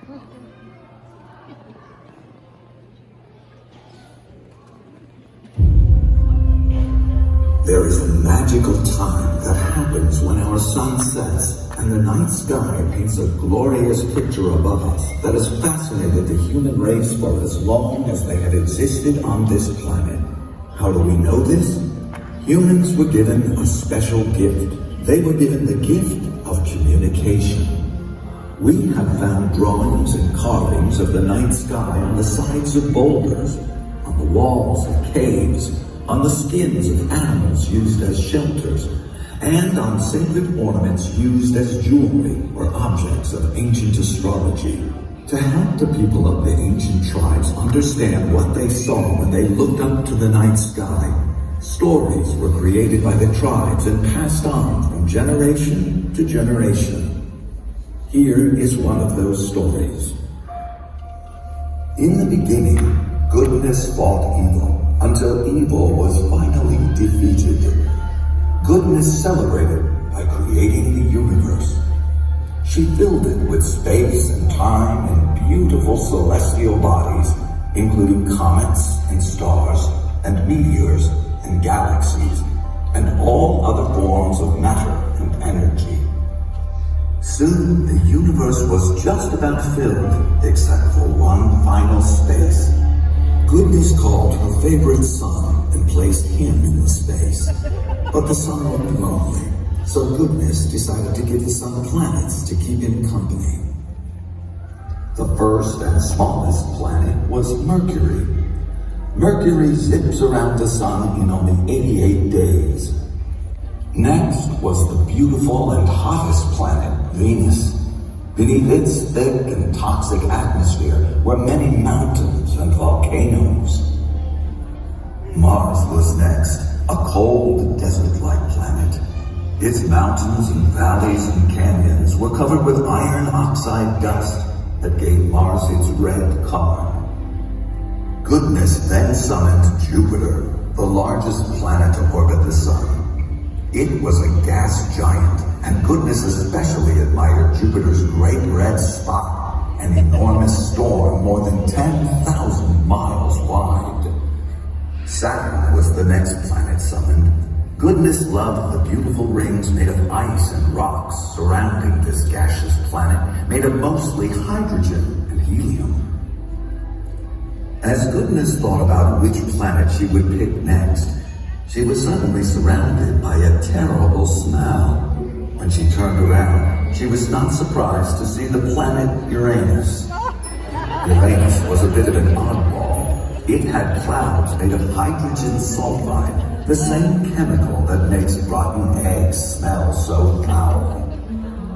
There is a magical time that happens when our sun sets and the night sky paints a glorious picture above us that has fascinated the human race for as long as they have existed on this planet. How do we know this? Humans were given a special gift. They were given the gift of communication. We have found drawings and carvings of the night sky on the sides of boulders, on the walls of caves, on the skins of animals used as shelters, and on sacred ornaments used as jewelry or objects of ancient astrology. To help the people of the ancient tribes understand what they saw when they looked up to the night sky, stories were created by the tribes and passed on from generation to generation. Here is one of those stories. In the beginning, goodness fought evil, until evil was finally defeated. Goodness celebrated by creating the universe. She filled it with space and time and beautiful celestial bodies, including comets and stars and meteors and galaxies and all other forms of matter and energy. Soon the universe was just about filled, except for one final space. Goodness called her favorite sun and placed him in the space. But the sun looked lonely, so Goodness decided to give the sun planets to keep him company. The first and smallest planet was Mercury. Mercury zips around the sun in only 88 days. Next was the beautiful and hottest planet, Venus. Beneath its thick and toxic atmosphere were many mountains and volcanoes. Mars was next, a cold, desert-like planet. Its mountains and valleys and canyons were covered with iron oxide dust that gave Mars its red color. Goodness then summoned Jupiter, the largest planet to orbit the sun. It was a gas giant, and Goodness especially admired Jupiter's great red spot, an enormous storm more than 10,000 miles wide. Saturn was the next planet summoned. Goodness loved the beautiful rings made of ice and rocks surrounding this gaseous planet, made of mostly hydrogen and helium. As Goodness thought about which planet she would pick next, she was suddenly surrounded by a terrible smell. When she turned around, she was not surprised to see the planet Uranus. Uranus was a bit of an oddball. It had clouds made of hydrogen sulfide, the same chemical that makes rotten eggs smell so foul.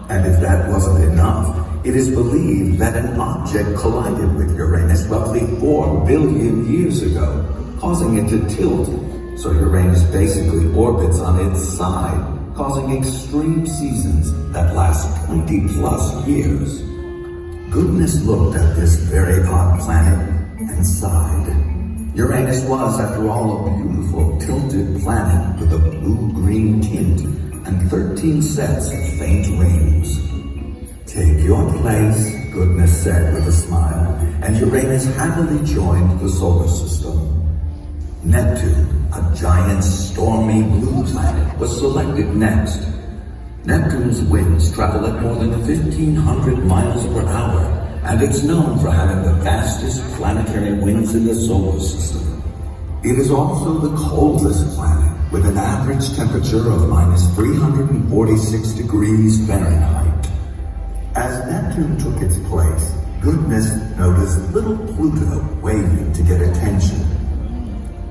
And if that wasn't enough, it is believed that an object collided with Uranus roughly 4 billion years ago, causing it to tilt. So Uranus basically orbits on its side, causing extreme seasons that last 20+ years. Goodness looked at this very odd planet and sighed. Uranus was, after all, a beautiful, tilted planet with a blue-green tint and 13 sets of faint rings. Take your place, Goodness said with a smile, and Uranus happily joined the solar system. Neptune, a giant stormy blue planet, was selected next. Neptune's winds travel at more than 1,500 miles per hour, and it's known for having the fastest planetary winds in the solar system. It is also the coldest planet, with an average temperature of -346 degrees Fahrenheit. As Neptune took its place, Goodness noticed little Pluto waving to get attention.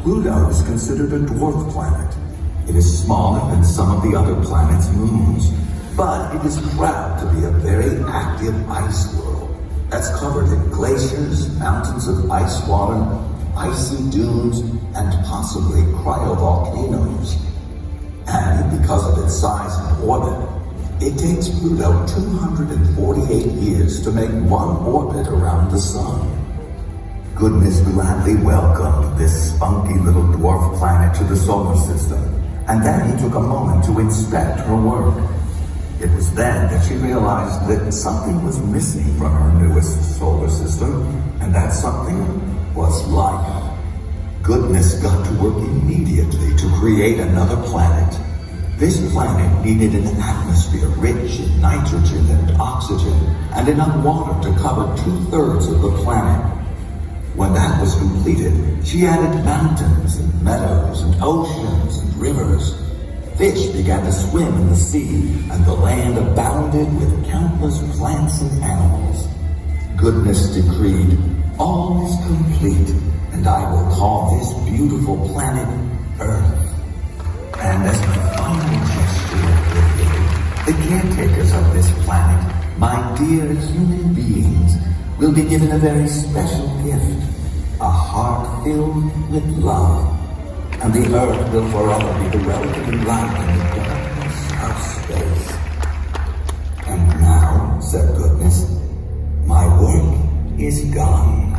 Pluto is considered a dwarf planet. It is smaller than some of the other planets' moons, but it is proud to be a very active ice world that's covered in glaciers, mountains of ice water, icy dunes, and possibly cryovolcanoes. And because of its size and orbit, it takes Pluto 248 years to make one orbit around the sun. Goodness gladly welcomed this spunky little dwarf planet to the solar system, and then he took a moment to inspect her work. It was then that she realized that something was missing from her newest solar system, and that something was life. Goodness got to work immediately to create another planet. This planet needed an atmosphere rich in nitrogen and oxygen, and enough water to cover 2/3 of the planet. When that was completed, she added mountains and meadows and oceans and rivers. Fish began to swim in the sea, and the land abounded with countless plants and animals. Goodness decreed, all is complete, and I will call this beautiful planet Earth. And as my final gesture of goodwill, the caretakers of this planet, my dear human beings, will be given a very special gift, a heart filled with love. And the Earth will forever be the welcoming light in the darkness of space. And now, said Goodness, my work is done.